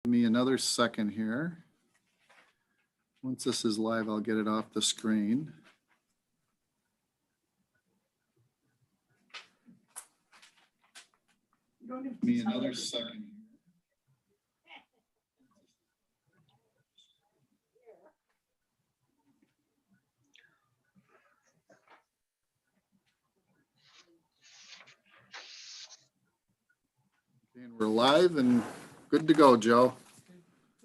Give me another second here. Once this is live, I'll get it off the screen. Give me another second. And we're live and good to go, Joe.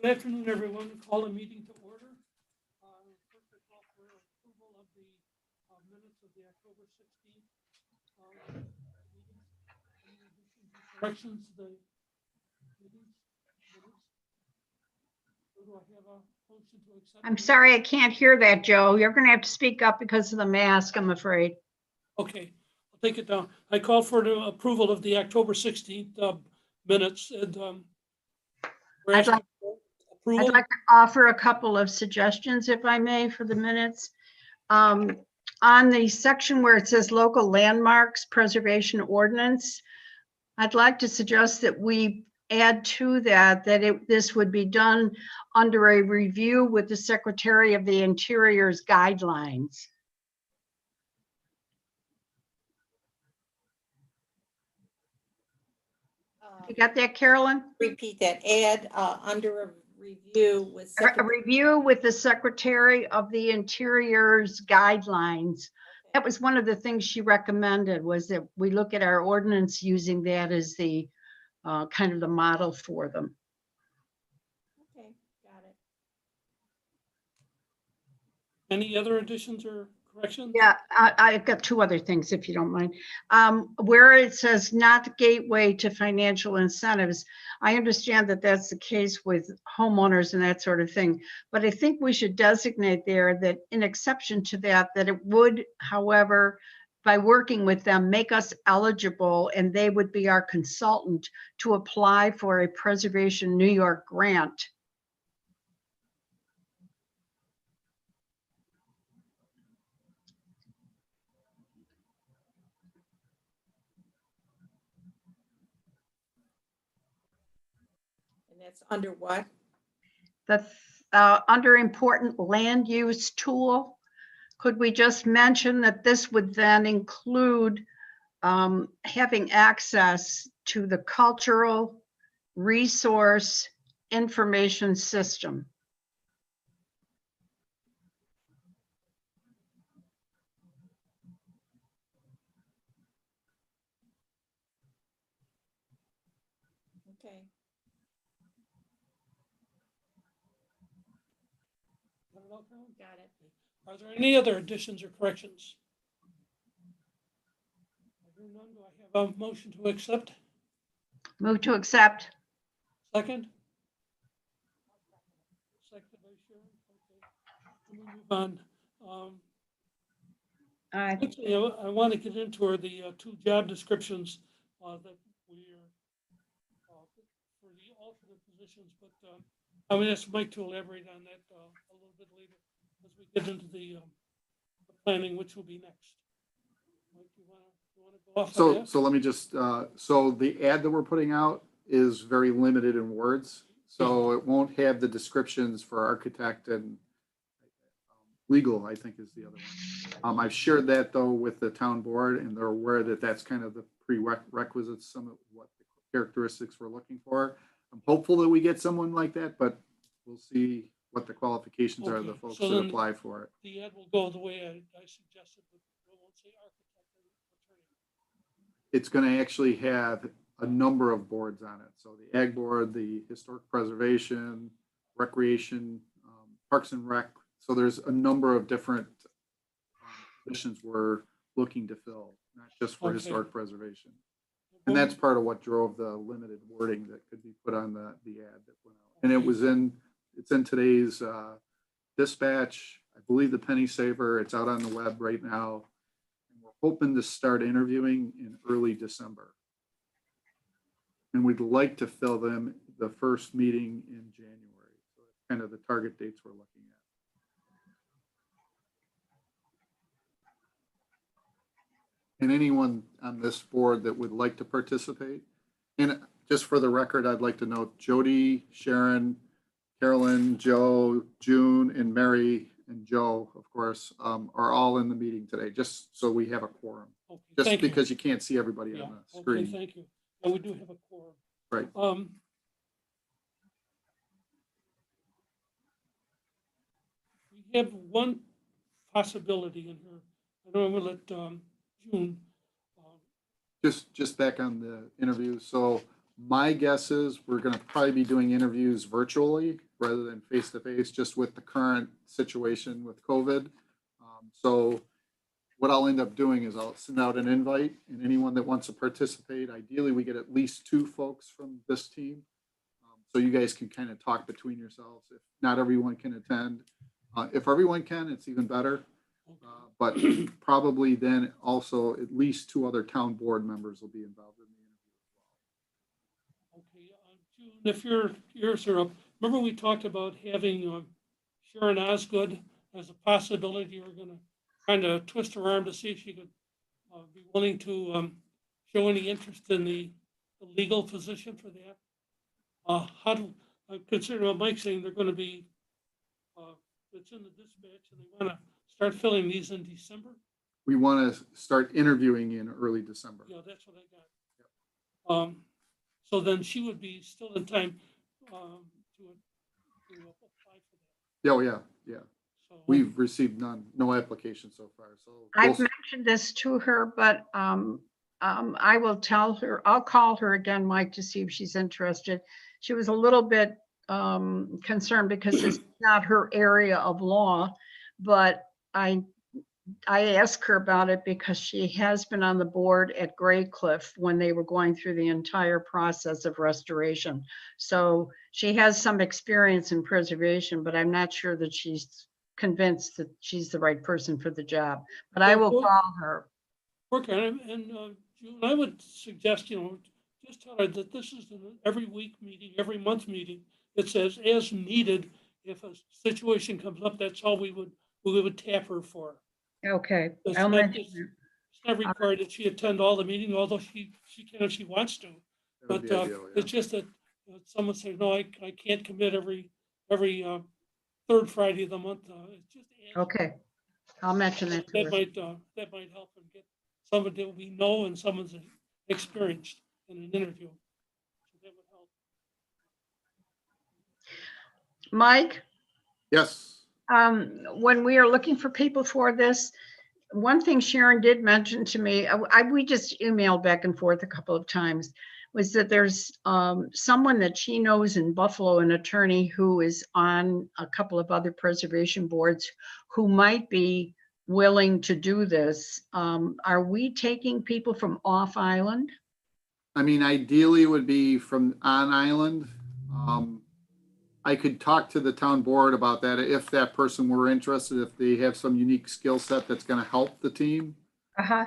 Good afternoon, everyone. Call a meeting to order. First, I call for approval of the minutes of the October 16th meeting. Any additions or corrections to the meetings? Do I have a motion to accept? I'm sorry, I can't hear that, Joe. You're going to have to speak up because of the mask, I'm afraid. Okay, I'll take it down. I call for the approval of the October 16th minutes and we're I'd asking like- for I'd approval. like to offer a couple of suggestions, if I may, for the minutes. On the section where it says local landmarks preservation ordinance, I'd like to suggest that we add to that, this would be done under a review with the Secretary of the Interior's guidelines. You got that, Carolyn? Repeat that, add under a review with. A review with the Secretary of the Interior's guidelines. That was one of the things she recommended, was that we look at our ordinance using that as the kind of the model for them. Okay, got it. Any other additions or corrections? Yeah, I've got two other things, if you don't mind. Where it says not gateway to financial incentives, I understand that that's the case with homeowners and that sort of thing. But I think we should designate there that in exception to that, that it would, however, by working with them, make us eligible, and they would be our consultant to apply for a Preservation New York grant. And that's under what? The under important land use tool, could we just mention that this would then include having access to the cultural resource information system? Okay. Got it. Are there any other additions or corrections? I hear none. Do I have a motion to accept? Move to accept. Second? Second by Sharon. Okay. Let me move on. Aye. Actually, I want to get into the two job descriptions that we are for the alternate positions, but I'm going to ask Mike to elaborate on that a little bit later as we get into the planning, which will be next. Mike, you want to go off on that? So let me just, so the ad that we're putting out is very limited in words. So it won't have the descriptions for architect and legal, I think is the other one. I've shared that though with the town board, and they're aware that that's kind of the prerequisites, some of what the characteristics we're looking for. I'm hopeful that we get someone like that, but we'll see what the qualifications are of the Okay, folks so that then- apply for it. The ad will go the way I suggested, but we won't say architect or attorney. It's going to actually have a number of boards on it. So the Ag Board, the Historic Preservation, Recreation, Parks and Rec. So there's a number of different positions we're looking to fill, not just for Okay. historic preservation. And that's part of what drove the limited wording that could be put on the ad that went out. And it's in today's dispatch, I believe the Penny Saver, it's out on the web right now. And we're hoping to start interviewing in early December. And we'd like to fill them the first meeting in January. So that's kind of the target dates we're looking at. And anyone on this board that would like to participate. And just for the record, I'd like to note Jody, Sharon, Carolyn, Joe, June, and Mary, and Joe, of course, are all in the meeting today, just so we have a quorum. Okay, Just thank you. because you can't see everybody Yeah, on the okay, screen. thank you. And we do have a quorum. Right. We have one possibility in here. I know I'm gonna let June. Just back on the interview. So my guess is we're gonna probably be doing interviews virtually rather than face to face, just with the current situation with COVID. So what I'll end up doing is I'll send out an invite, and anyone that wants to participate, ideally we get at least 2 folks from this team. So you guys can kind of talk between yourselves. If not everyone can attend, if everyone can, it's even better. But probably then also at least 2 other town board members will be involved in the interview as well. Okay, June, if your ears are up, remember we talked about having Sharon Osgood as a possibility. We're gonna kind of twist her arm to see if she could be willing to show any interest in the legal position for that. How do, considering what Mike's saying, they're gonna be, it's in the dispatch and they wanna start filling these in December? We want to start interviewing in early December. Yeah, that's what I got. So then she would be still in time to apply for that. Oh, yeah, yeah. So, We've received no applications so far, so. I've we'll- mentioned this to her, but I will tell her, I'll call her again, Mike, to see if she's interested. She was a little bit concerned because it's not her area of law, but I asked her about it because she has been on the board at Gray Cliff when they were going through the entire process of restoration. So she has some experience in preservation, but I'm not sure that she's convinced that she's the right person for the job. But I will call her. okay, and June, I would suggest, just tell her that this is an every week meeting, every month meeting. It says as needed. If a situation comes up, that's all we would tap her for. Okay. It's I'll not, mention it's her. not required that she attend all the meetings, although she can if she wants to. That would But be ideal, yeah. it's just that someone says, no, I can't commit every third Friday of the month. It's just. Okay, I'll mention that to her. That might help and get somebody that we know and someone's experienced in an interview. So that would help. Mike, Yes, when we are looking for people for this, one thing Sharon did mention to me, we just emailed back and forth a couple of times, was that there's someone that she knows in Buffalo, an attorney who is on a couple of other preservation boards who might be willing to do this. Are we taking people from off island? I mean, ideally it would be from on island. I could talk to the town board about that if that person were interested, if they have some unique skill set that's gonna help the team. Uh-huh.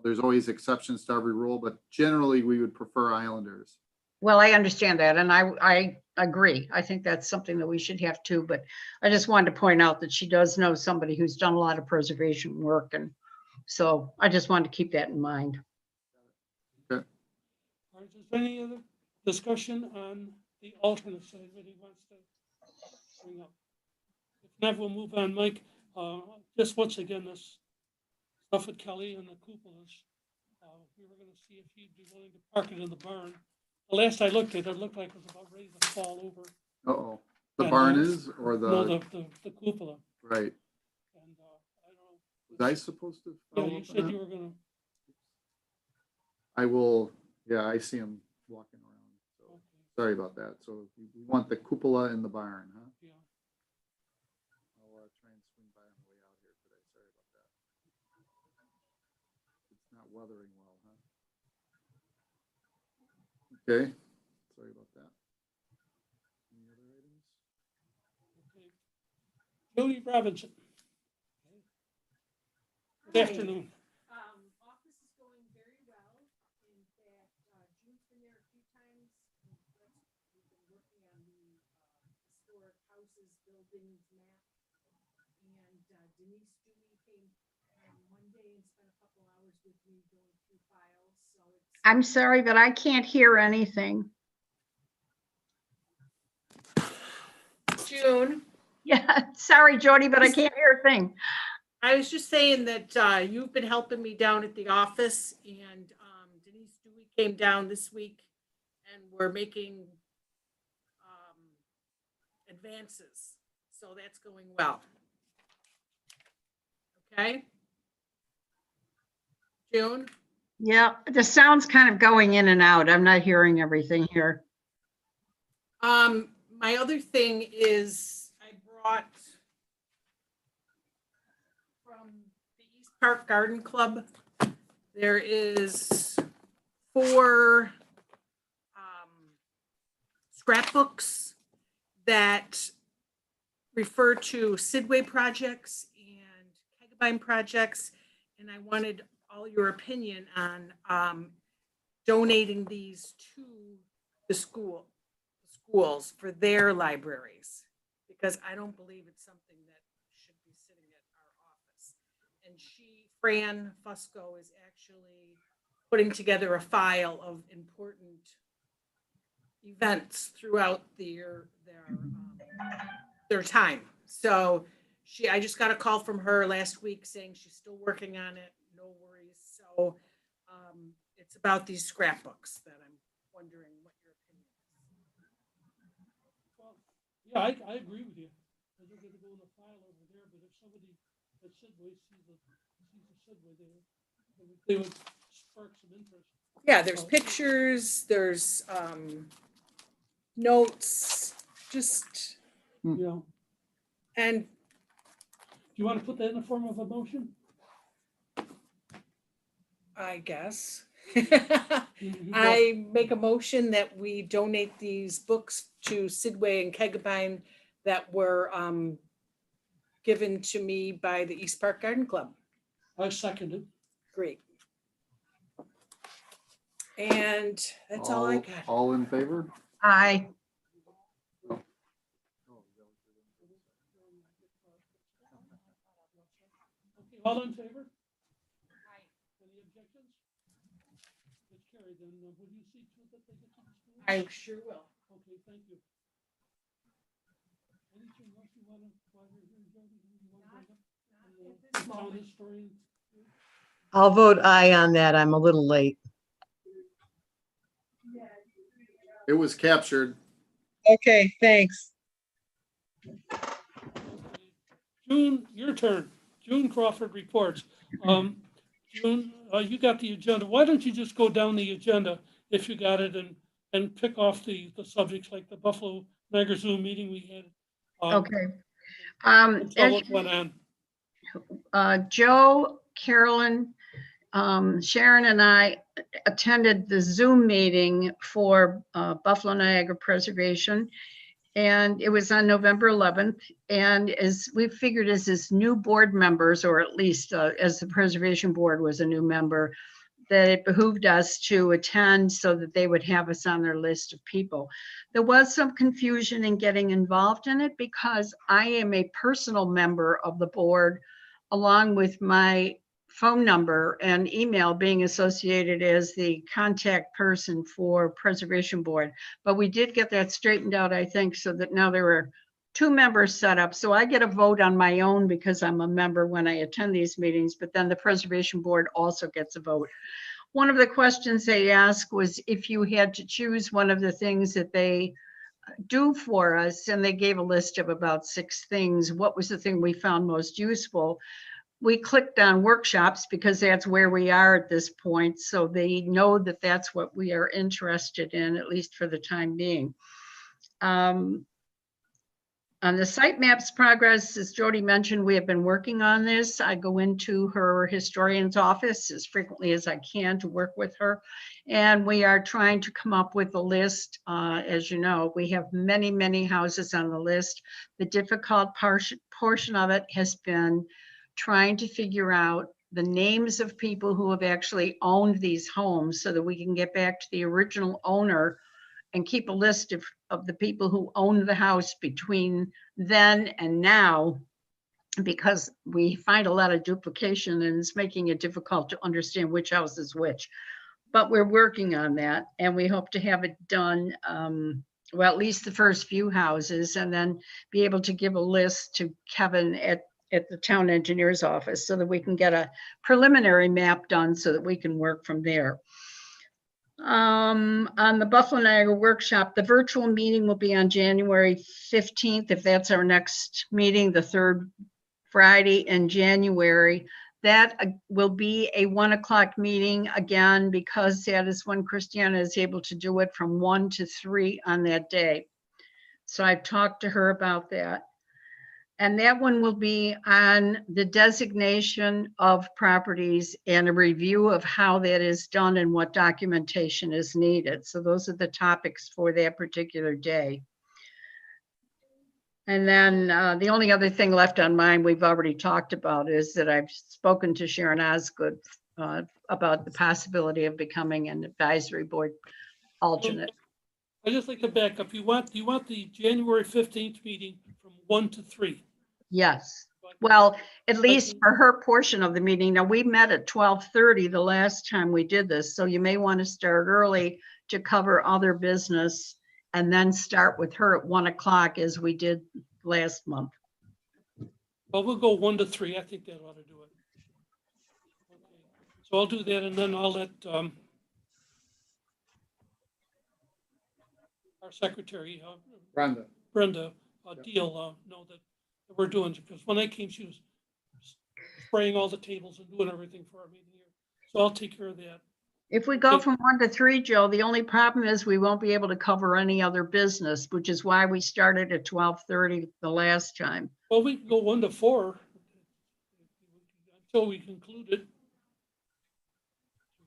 There's always exceptions to every rule, but generally we would prefer islanders. Well, I understand that, and I agree. I think that's something that we should have too, but I just wanted to point out that she does know somebody who's done a lot of preservation work, and so I just wanted to keep that in mind. All right, is there any other discussion on the alternates that anybody wants to bring up? If not, we'll move on. Mike, just once again, this stuff with Kelly and the cupolas. We were gonna see if he'd be willing to park it in the barn. The last I looked at it, it looked like it was about ready to fall over. Uh-oh, the And, barn is, or No, the, the cupola. right, And I don't know. was I supposed to? Yeah, follow you up on said that? you were gonna, I will, yeah, I see him walking around, so, okay, sorry about that. So we want the cupola in the barn, huh? yeah. I'll try and swing by on the way out here today, sorry about that. It's not weathering well, huh? Okay, sorry about that. Any other items? Okay. Jody Robinson. Good afternoon. Office is going very well. In fact, June's been there a few times. We've been working on the historic houses, buildings map. And Denise Dewey came one day and spent a couple hours with me going through files, so it's. I'm sorry, but I can't hear anything. June, Yeah, sorry, Jody, but I can't hear a thing. I was just saying that you've been helping me down at the office, and Denise Dewey came down this week, and we're making advances, so that's going well. Okay? June? Yeah, the sound's kind of going in and out. I'm not hearing everything here. My other thing is I brought from the East Park Garden Club, there is 4 scrapbooks that refer to Sidway projects and Kegabyne projects, and I wanted all your opinion on donating these to the schools for their libraries, because I don't believe it's something that should be sitting at our office. And Fran Fusco, is actually putting together a file of important events throughout their time. So I just got a call from her last week saying she's still working on it. No worries. So it's about these scrapbooks that I'm wondering what your opinion is. Well, yeah, I agree with you. I think it'll go in the file over there, but if somebody at Sidway sees the Sidway there, they would spark some interest. Yeah, there's pictures, there's notes, just, You know, and do you want to put that in the form of a motion? I guess. You go. I make a motion that we donate these books to Sidway and Kegabyne that were given to me by the East Park Garden Club. I second it. Great. And that's all I got. All in favor? Aye. Okay, all in favor? Any objections? It's carried, then will you see to it that they get to the school? I sure will. Okay, thank you. Anything else you want to, while you're here, Jody, you want to bring up? At this The town moment. historian? I'll vote aye on that. I'm a little late. It was captured. Okay, thanks. June, your turn. June Crawford reports. June, you got the agenda. Why don't you just go down the agenda if you got it and pick off the subjects like the Buffalo Niagara Zoo meeting we had. Okay. And tell As what went on. Joe, Carolyn, Sharon and I attended the Zoom meeting for Buffalo Niagara Preservation. And it was on November 11th. And as we figured as new board members, or at least as the Preservation Board was a new member, that it behooved us to attend so that they would have us on their list of people. There was some confusion in getting involved in it because I am a personal member of the board, along with my phone number and email being associated as the contact person for Preservation Board. But we did get that straightened out, I think, so that now there are 2 members set up. So I get a vote on my own because I'm a member when I attend these meetings, but then the Preservation Board also gets a vote. One of the questions they asked was if you had to choose one of the things that they do for us, and they gave a list of about 6 things, what was the thing we found most useful? We clicked on workshops because that's where we are at this point. So they know that that's what we are interested in, at least for the time being. On the site maps progress, as Jody mentioned, we have been working on this. I go into her historian's office as frequently as I can to work with her. And we are trying to come up with a list. As you know, we have many, many houses on the list. The difficult portion of it has been trying to figure out the names of people who have actually owned these homes so that we can get back to the original owner and keep a list of the people who owned the house between then and now, because we find a lot of duplication and it's making it difficult to understand which house is which. But we're working on that and we hope to have it done, well, at least the first few houses, and then be able to give a list to Kevin at the town engineer's office so that we can get a preliminary map done so that we can work from there. On the Buffalo Niagara workshop, the virtual meeting will be on January 15th, if that's our next meeting, the third Friday in January. That will be a 1 o'clock meeting again, because that is when Christiana is able to do it from 1 to 3 on that day. So I've talked to her about that. And that one will be on the designation of properties and a review of how that is done and what documentation is needed. So those are the topics for that particular day. And then the only other thing left on mine we've already talked about is that I've spoken to Sharon Osgood about the possibility of becoming an advisory board alternate. I'd just like to back up. You want the January 15th meeting from 1 to 3. Yes. Well, at least for her portion of the meeting. Now, we met at 12:30 the last time we did this, so you may want to start early to cover other business and then start with her at 1 o'clock as we did last month. Well, we'll go 1 to 3. I think that ought to do it. Okay. So I'll do that, and then I'll let our secretary, Brenda. Brenda, Yep. Deal, know that we're doing, because when I came, she was spraying all the tables and doing everything for our meeting here. So I'll take care of that. If we go Okay. from 1 to 3, Joe, the only problem is we won't be able to cover any other business, which is why we started at 12:30 the last time. Well, we can go 1 to 4 until we conclude it.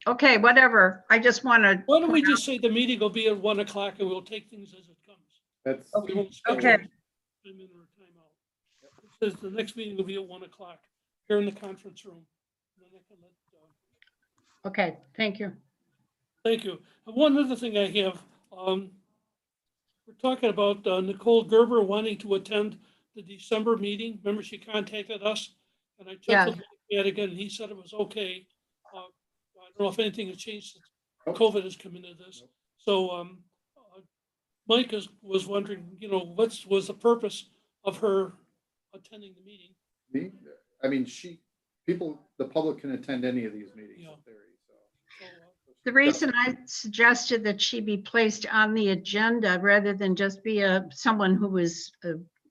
Okay, whatever. I just want to. Why don't we just say the meeting will be at 1 o'clock and we'll take things as it comes. That's, We won't schedule Okay. time in or time out. It says the next meeting will be at 1 o'clock here in the conference room. And then I can let, Okay, thank you. thank you. And one other thing I have, we're talking about Nicole Gerber wanting to attend the December meeting. Remember, she contacted us, and I Yeah. checked with Ed again, and he said it was okay. I don't know if anything has changed since Nope. COVID has come into this. Nope. So Mike was wondering, what was the purpose of her attending the meeting? I mean, the public can attend any of these meetings Yeah. in theory, so. So, The reason I suggested that she be placed on the agenda rather than just be someone who was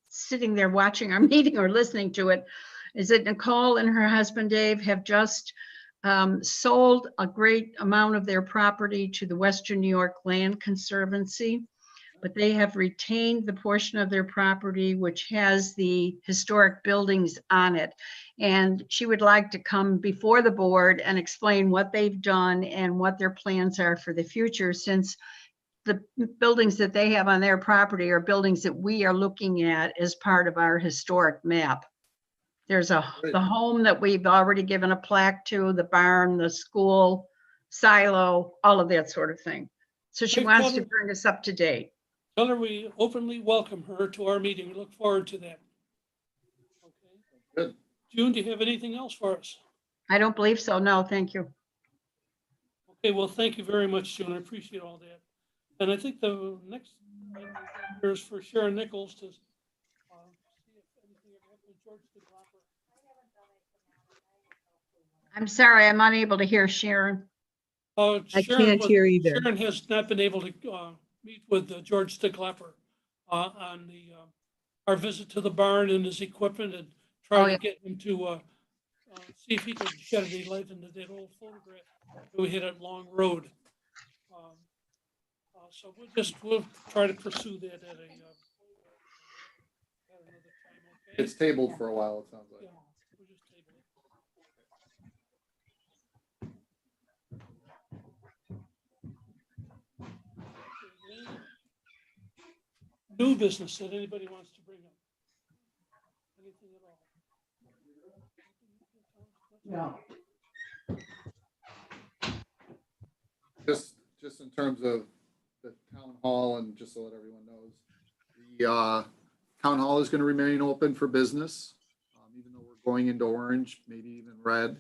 sitting there watching our meeting or listening to it is that Nicole and her husband Dave have just sold a great amount of their property to the Western New York Land Conservancy, but they have retained the portion of their property which has the historic buildings on it. And she would like to come before the board and explain what they've done and what their plans are for the future, since the buildings that they have on their property are buildings that we are looking at as part of our historic map. There's the home that we've already given a plaque to, the barn, the school, silo, all of that sort of thing. So she Hey, wants to Kevin. bring us up to date. Tell her we openly welcome her to our meeting. We look forward to that. Okay. Good. June, do you have anything else for us? I don't believe so. No, thank you. Okay, well, thank you very much, June. I appreciate all that. And I think the next item we have here is for Sharon Nichols to see if anything ever happened with George DeGlapper. I'm sorry, I'm unable to hear Sharon. I Sharon can't hear either. Sharon has not been able to meet with George DeGlapper on our visit to the barn and his equipment, and try to get him to see if he could shed any light into that old photograph that we had at Long Road. So we'll try to pursue that at another time. Okay? It's tabled for a while, it sounds like. Yeah, we'll just table it. New business that anybody wants to bring up? Anything at all? No. Just in terms of the town hall, and just so that everyone knows, the town hall is going to remain open for business, even going into orange, maybe even red.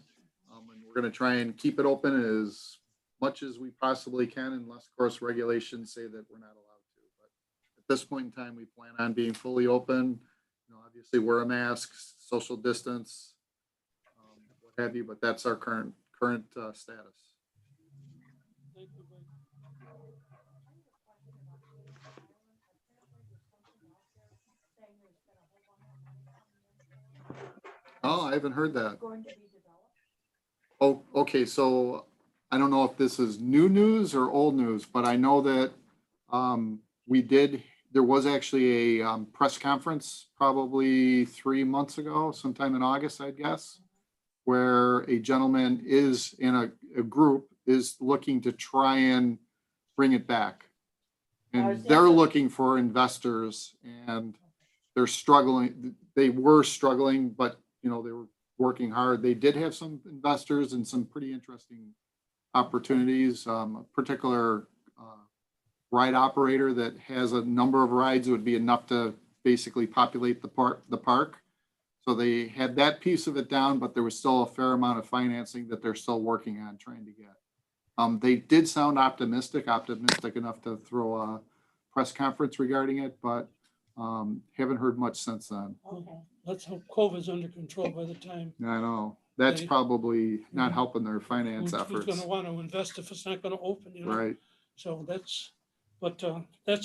And we're gonna try and keep it open as much as we possibly can, unless, of course, regulations say that we're not allowed to. But at this point in time, we plan on being fully open. You know, obviously wear a mask, social distance, what have you, but that's our current status. Thank you, Mike. Oh, I haven't heard that. Oh, okay, so I don't know if this is new news or old news, but I know that there was actually a press conference probably 3 months ago, sometime in August, I'd guess, where a gentleman is in a group is looking to try and bring it back. And they're looking for investors, and they're struggling. They were struggling, but you know, they were working hard. They did have some investors and some pretty interesting opportunities. A particular ride operator that has a number of rides would be enough to basically populate the park. So they had that piece of it down, but there was still a fair amount of financing that they're still working on trying to get. They did sound optimistic enough to throw a press conference regarding it, but haven't heard much since then. Well, let's hope COVID's under control by the time. I know that's They- probably not helping their finance Who's efforts. gonna want to invest if it's not gonna open, you know? Right. So that's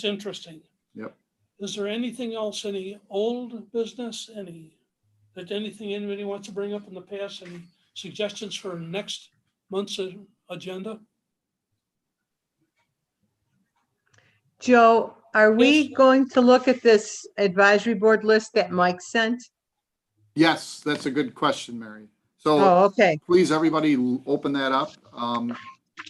interesting. Yep. Is there anything else, any old business, anything anybody wants to bring up in the past, any suggestions for next month's agenda? Joe, are we Yes. going to look at this advisory board list that Mike sent? Yes, that's a good question, Mary. So Oh, okay. please, everybody, open that up.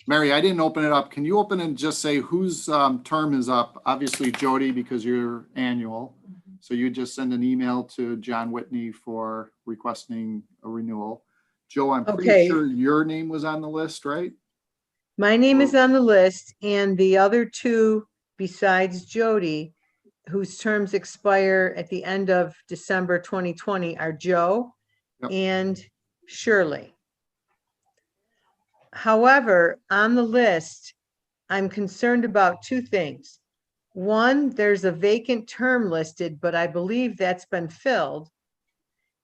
Mary, I didn't open it up. Can you open and just say whose term is up? Obviously Jody, because you're annual. So you just send an email to John Whitney for requesting a renewal. Joe, I'm pretty Okay. sure your name was on the list, right? My name is on the list, and the other two besides Jody, whose terms expire at the end of December 2020, are Joe Yep. and Shirley. However, on the list, I'm concerned about two things. One, there's a vacant term listed, but I believe that's been filled.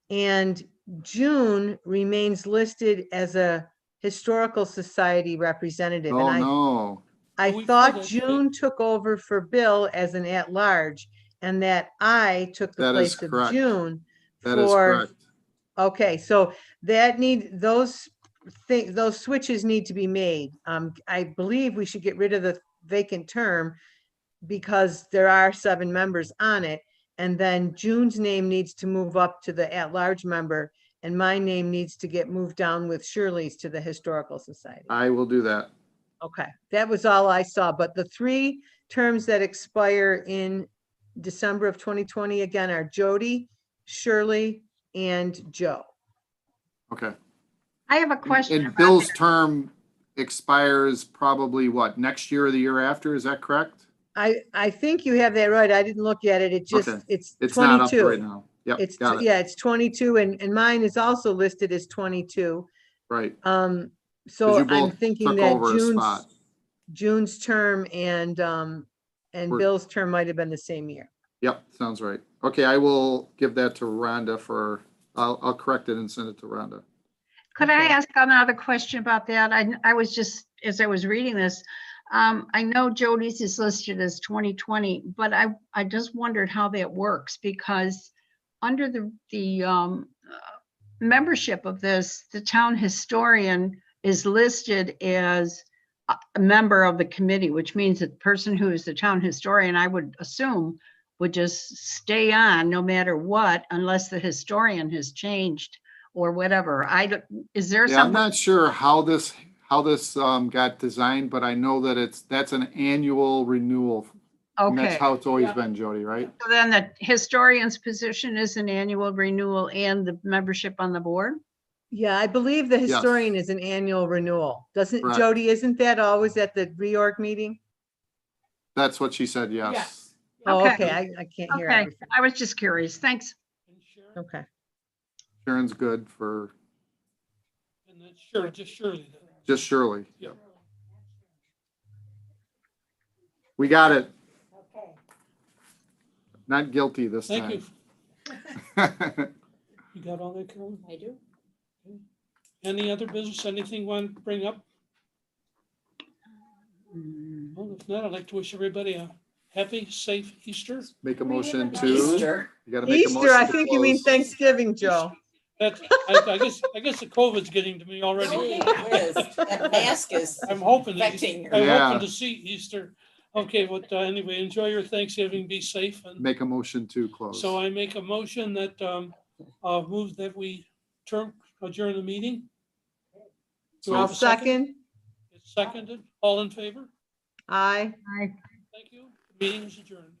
And June remains listed as a Historical Society representative. Oh, And no. I We thought filled it. June took over for Bill as an at-large, and that I took the That is place of correct. June That is for, correct. okay, so those switches need to be made. I believe we should get rid of the vacant term because there are 7 members on it. And then June's name needs to move up to the at-large member, and my name needs to get moved down with Shirley's to the Historical Society. I will do that. Okay, that was all I saw, but the 3 terms that expire in December of 2020 again are Jody, Shirley, and Joe. Okay. I have a question. And about Bill's that. term expires probably what, next year or the year after? Is that correct? I think you have that right. I didn't look at it. It just, Okay. it's It's not up 22. right now. Yep, It's, got it. yeah, it's 22, and mine is also listed as 22. Right. So you I'm both thinking took that over a spot. June's term and We're- Bill's term might have been the same year. Yep, sounds right. Okay, I will give that to Rhonda I'll correct it and send it to Rhonda. Could I Okay. ask another question about that? I was just, as I was reading this, I know Jody's is listed as 2020, but I just wondered how that works because under the membership of this, the town historian is listed as a member of the committee, which means that the person who is the town historian, I would assume, would just stay on no matter what, unless the historian has changed or whatever. Is there Yeah, I'm some, not sure how this got designed, but I know that that's an annual renewal. And that's okay. how it's always been, Jody, right? So then the historian's position is an annual renewal and the membership on the board? Yeah, I believe the historian is an annual renewal. Doesn't, Correct. Jody, isn't that always at the reorg meeting? That's what she said, yes. Yes. Oh, Okay. okay, I can't hear Okay, everything. I was just curious. Thanks. And Sharon, Okay. Sharon's good for And then sure, just Shirley then. just Shirley. Yeah. We got it. Not guilty this Thank you. time. You got all that, Carolyn? I do. Any other business, anything you want to bring up? Well, if not, I'd like to wish everybody a happy, safe Easter. Make a motion to, Easter. you gotta make a motion Easter, I to think you mean close. Thanksgiving, Joe. That's, I guess the COVID's getting to me already. Gee whiz, that mask is I'm hoping, affecting your. I'm Yeah. hoping to see Easter. Okay, but anyway, enjoy your Thanksgiving, be safe. And Make a motion to close. so I make a motion that, move that we adjourn the meeting. Do I have I'll a second. It's seconded. All in favor? Aye. Thank you. Meeting is adjourned.